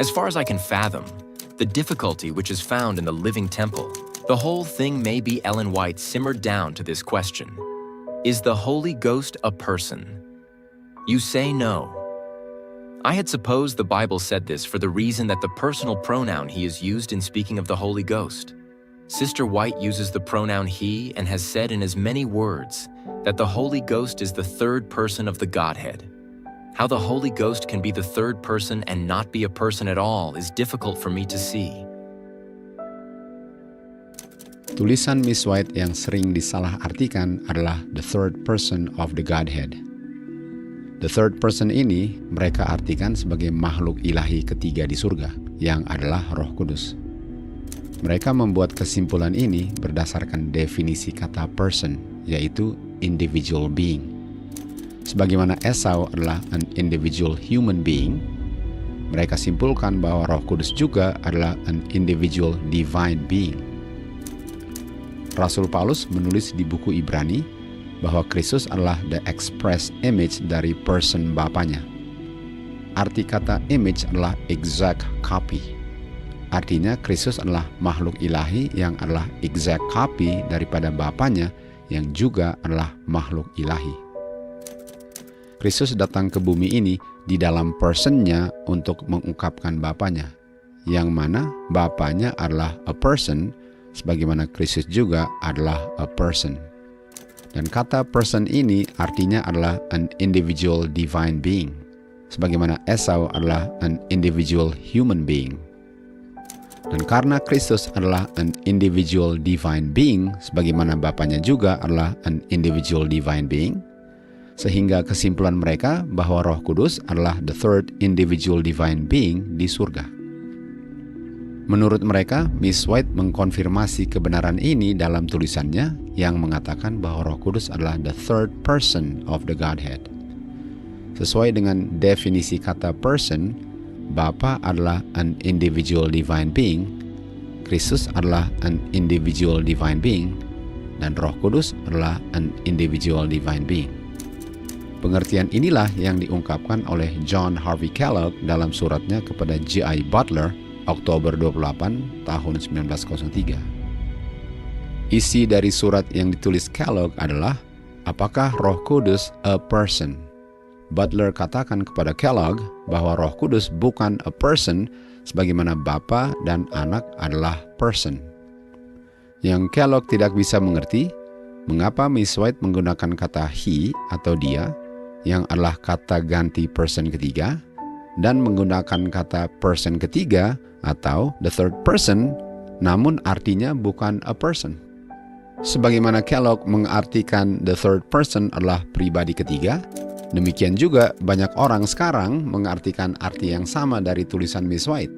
As far as I can fathom, the difficulty which is found in the living temple, the whole thing may be Ellen White simmered down to this question. Is the Holy Ghost a person? You say no. I had supposed the Bible said this for the reason that the personal pronoun he is used in speaking of the Holy Ghost. Sister White uses the pronoun he and has said in as many words that the Holy Ghost is the third person of the Godhead. How the Holy Ghost can be the third person and not be a person at all is difficult for me to see. Tulisan Miss White yang sering disalahartikan adalah the third person of the Godhead. The third person ini mereka artikan sebagai makhluk ilahi ketiga di surga, yang adalah Roh Kudus. Mereka membuat kesimpulan ini berdasarkan definisi kata person, yaitu individual being. Sebagaimana Esau adalah an individual human being, mereka simpulkan bahwa Roh Kudus juga adalah an individual divine being. Rasul Paulus menulis di buku Ibrani bahwa Kristus adalah the express image dari person Bapanya. Arti kata image adalah exact copy. Artinya Kristus adalah makhluk ilahi yang adalah exact copy daripada Bapanya yang juga adalah makhluk ilahi. Kristus datang ke bumi ini di dalam personnya untuk mengungkapkan Bapanya, yang mana Bapanya adalah a person, sebagaimana Kristus juga adalah a person. Dan kata person ini artinya adalah an individual divine being, sebagaimana Esau adalah an individual human being. Dan karena Kristus adalah an individual divine being, sebagaimana Bapanya juga adalah an individual divine being, sehingga kesimpulan mereka bahwa Roh Kudus adalah the third individual divine being di surga. Menurut mereka, Miss White mengkonfirmasi kebenaran ini dalam tulisannya yang mengatakan bahwa Roh Kudus adalah the third person of the Godhead. Sesuai dengan definisi kata person, Bapa adalah an individual divine being, Kristus adalah an individual divine being, dan Roh Kudus adalah an individual divine being. Pengertian inilah yang diungkapkan oleh John Harvey Kellogg dalam suratnya kepada G.I. Butler Oktober 28 tahun 1903. Isi dari surat yang ditulis Kellogg adalah, apakah Roh Kudus a person? Butler katakan kepada Kellogg bahwa Roh Kudus bukan a person sebagaimana Bapa dan Anak adalah person. Yang Kellogg tidak bisa mengerti, mengapa Miss White menggunakan kata he atau dia yang adalah kata ganti person ketiga, dan menggunakan kata person ketiga atau the third person, namun artinya bukan a person. Sebagaimana Kellogg mengartikan the third person adalah pribadi ketiga, demikian juga banyak orang sekarang mengartikan arti yang sama dari tulisan Miss White.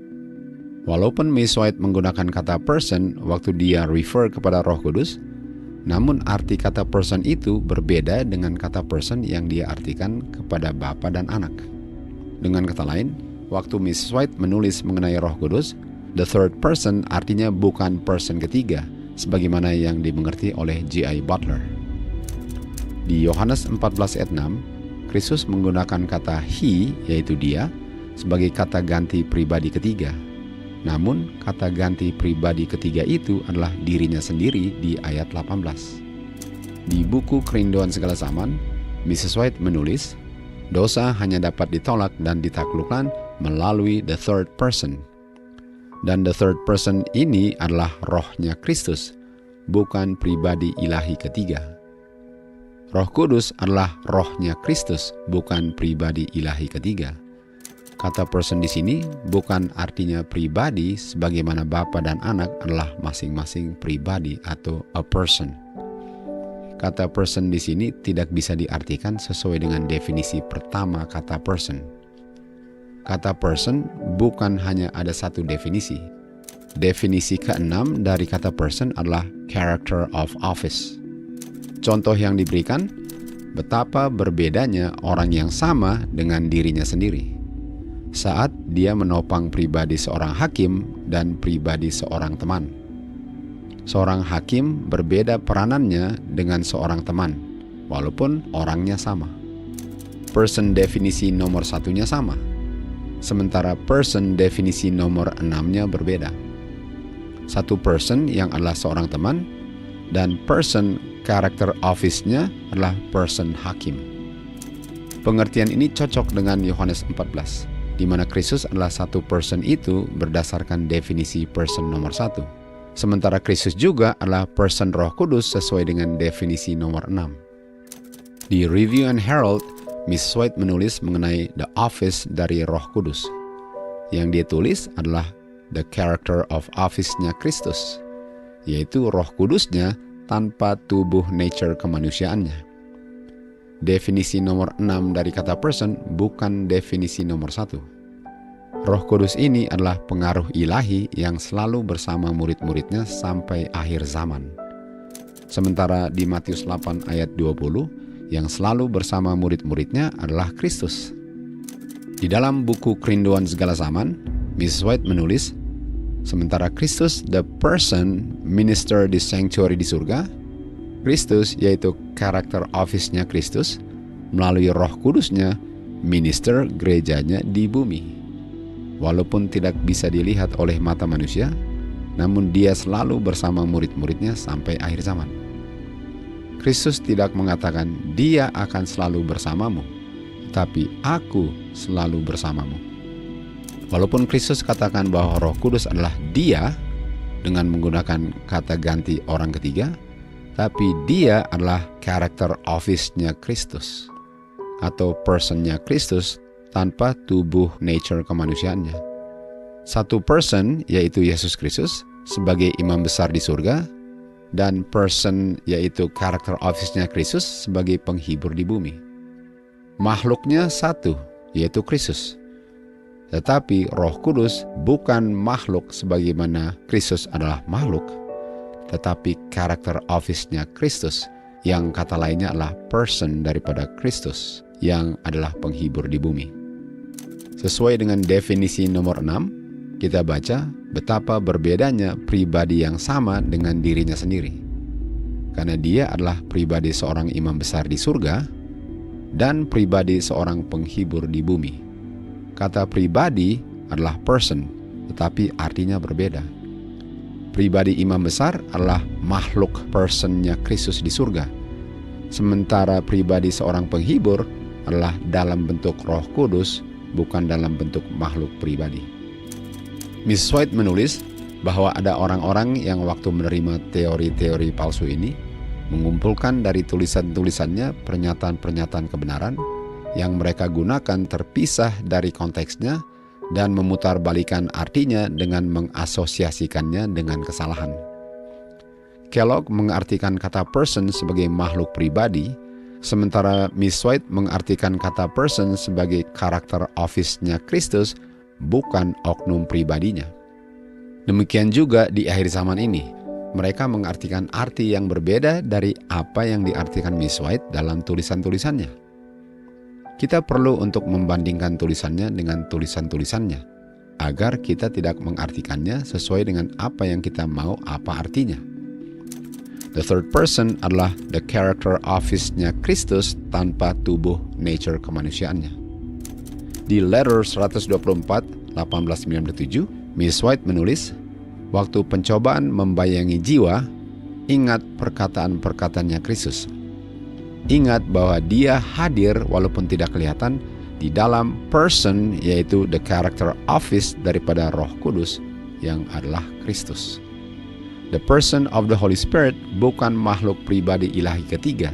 Walaupun Miss White menggunakan kata person waktu dia refer kepada Roh Kudus, namun arti kata person itu berbeda dengan kata person yang dia artikan kepada Bapa dan Anak. Dengan kata lain, waktu Miss White menulis mengenai Roh Kudus, the third person artinya bukan person ketiga, sebagaimana yang dimengerti oleh G.I. Butler. Di Yohanes 14 ayat 6, Kristus menggunakan kata he, yaitu dia, sebagai kata ganti pribadi ketiga. Namun, kata ganti pribadi ketiga itu adalah dirinya sendiri di ayat 18. Di buku Kerinduan Segala Zaman, Mrs. White menulis, dosa hanya dapat ditolak dan ditaklukkan melalui the third person. Dan the third person ini adalah rohnya Kristus, bukan pribadi ilahi ketiga. Roh Kudus adalah rohnya Kristus, bukan pribadi ilahi ketiga. Kata person di sini bukan artinya pribadi sebagaimana Bapa dan Anak adalah masing-masing pribadi atau a person. Kata person di sini tidak bisa diartikan sesuai dengan definisi pertama kata person. Kata person bukan hanya ada satu definisi. Definisi keenam dari kata person adalah character of office. Contoh yang diberikan, betapa berbedanya orang yang sama dengan dirinya sendiri saat dia menopang pribadi seorang hakim dan pribadi seorang teman. Seorang hakim berbeda peranannya dengan seorang teman, walaupun orangnya sama. Person definisi nomor satunya sama. sementara person definisi nomor 6-nya berbeda. Satu person yang adalah seorang teman, dan person character office-nya adalah person hakim. Pengertian ini cocok dengan Yohanes 14, di mana Kristus adalah satu person itu berdasarkan definisi person nomor 1. Sementara Kristus juga adalah person Roh Kudus sesuai dengan definisi nomor 6. Di Review and Herald, Miss White menulis mengenai the office dari Roh Kudus. Yang dia tulis adalah the character of office-nya Kristus, yaitu Roh Kudusnya tanpa tubuh nature kemanusiaannya. Definisi nomor 6 dari kata person bukan definisi nomor 1. Roh Kudus ini adalah pengaruh ilahi yang selalu bersama murid-muridnya sampai akhir zaman. Sementara di Matius 8 ayat 20, yang selalu bersama murid-muridnya adalah Kristus. Di dalam buku Kerinduan Segala Zaman, Miss White menulis, sementara Kristus the person minister di sanctuary di surga, Kristus yaitu karakter office-nya Kristus melalui Roh Kudusnya minister gerejanya di bumi. Walaupun tidak bisa dilihat oleh mata manusia, namun dia selalu bersama murid-muridnya sampai akhir zaman. Kristus tidak mengatakan dia akan selalu bersamamu, tapi aku selalu bersamamu. Walaupun Kristus katakan bahwa Roh Kudus adalah dia dengan menggunakan kata ganti orang ketiga, tapi dia adalah karakter office-nya Kristus atau person-nya Kristus tanpa tubuh nature kemanusiaannya. Satu person yaitu Yesus Kristus sebagai imam besar di surga, dan person yaitu karakter office-nya Kristus sebagai penghibur di bumi. Makhluknya satu yaitu Kristus. Tetapi Roh Kudus bukan makhluk sebagaimana Kristus adalah makhluk, tetapi karakter office-nya Kristus, yang kata lainnya adalah person daripada Kristus, yang adalah penghibur di bumi. Sesuai dengan definisi nomor 6, kita baca betapa berbedanya pribadi yang sama dengan dirinya sendiri. Karena dia adalah pribadi seorang imam besar di surga dan pribadi seorang penghibur di bumi. Kata pribadi adalah person, tetapi artinya berbeda. Pribadi imam besar adalah makhluk personnya Kristus di surga. Sementara pribadi seorang penghibur adalah dalam bentuk Roh Kudus, bukan dalam bentuk makhluk pribadi. Miss White menulis bahwa ada orang-orang yang waktu menerima teori-teori palsu ini mengumpulkan dari tulisan-tulisannya pernyataan-pernyataan kebenaran yang mereka gunakan terpisah dari konteksnya dan memutarbalikkan artinya dengan mengasosiasikannya dengan kesalahan. Kellogg mengartikan kata person sebagai makhluk pribadi, sementara Miss White mengartikan kata person sebagai karakter office-nya Kristus, bukan oknum pribadinya. Demikian juga di akhir zaman ini, mereka mengartikan arti yang berbeda dari apa yang diartikan Miss White dalam tulisan-tulisannya. Kita perlu untuk membandingkan tulisannya dengan tulisan-tulisannya, agar kita tidak mengartikannya sesuai dengan apa yang kita mau apa artinya. The third person adalah the character office-nya Kristus tanpa tubuh nature kemanusiaannya. Di Letter 124, 1897, Miss White menulis, waktu pencobaan membayangi jiwa, ingat perkataan-perkataannya Kristus. Ingat bahwa dia hadir walaupun tidak kelihatan di dalam person, yaitu the character office daripada Roh Kudus yang adalah Kristus. The person of the Holy Spirit bukan makhluk pribadi ilahi ketiga,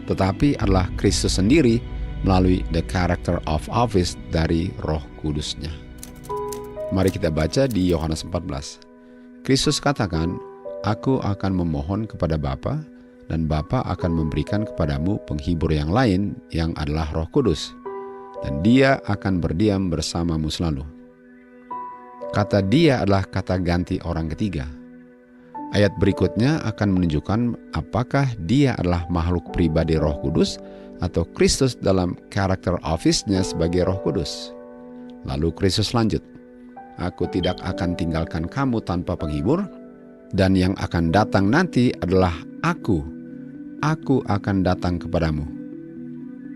tetapi adalah Kristus sendiri melalui the character of office dari Roh Kudusnya. Mari kita baca di Yohanes 14. Kristus katakan, aku akan memohon kepada Bapa, dan Bapa akan memberikan kepadamu penghibur yang lain yang adalah Roh Kudus, dan dia akan berdiam bersamamu selalu. Kata dia adalah kata ganti orang ketiga. Ayat berikutnya akan menunjukkan apakah dia adalah makhluk pribadi Roh Kudus atau Kristus dalam karakter office-nya sebagai Roh Kudus. Lalu Kristus lanjut, aku tidak akan tinggalkan kamu tanpa penghibur, dan yang akan datang nanti adalah aku akan datang kepadamu.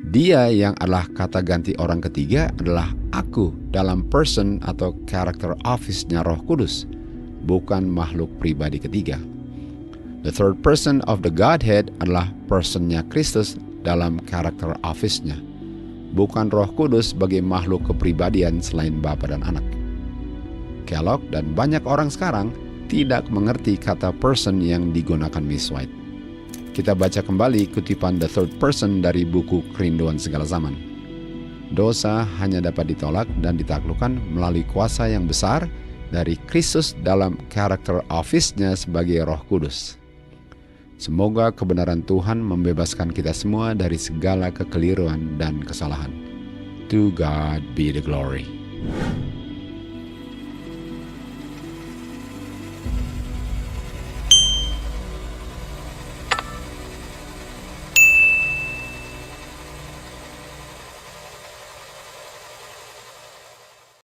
Dia yang adalah kata ganti orang ketiga adalah aku dalam person atau character office-nya Roh Kudus, bukan makhluk pribadi ketiga. The third person of the Godhead adalah personnya Kristus dalam character office-nya, bukan Roh Kudus sebagai makhluk kepribadian selain Bapa dan Anak. Kellogg dan banyak orang sekarang tidak mengerti kata person yang digunakan Miss White. Kita baca kembali kutipan the third person dari buku Kerinduan Segala Zaman. Dosa hanya dapat ditolak dan ditaklukkan melalui kuasa yang besar dari Kristus dalam karakter office-nya sebagai Roh Kudus. Semoga kebenaran Tuhan membebaskan kita semua dari segala kekeliruan dan kesalahan. To God be the glory.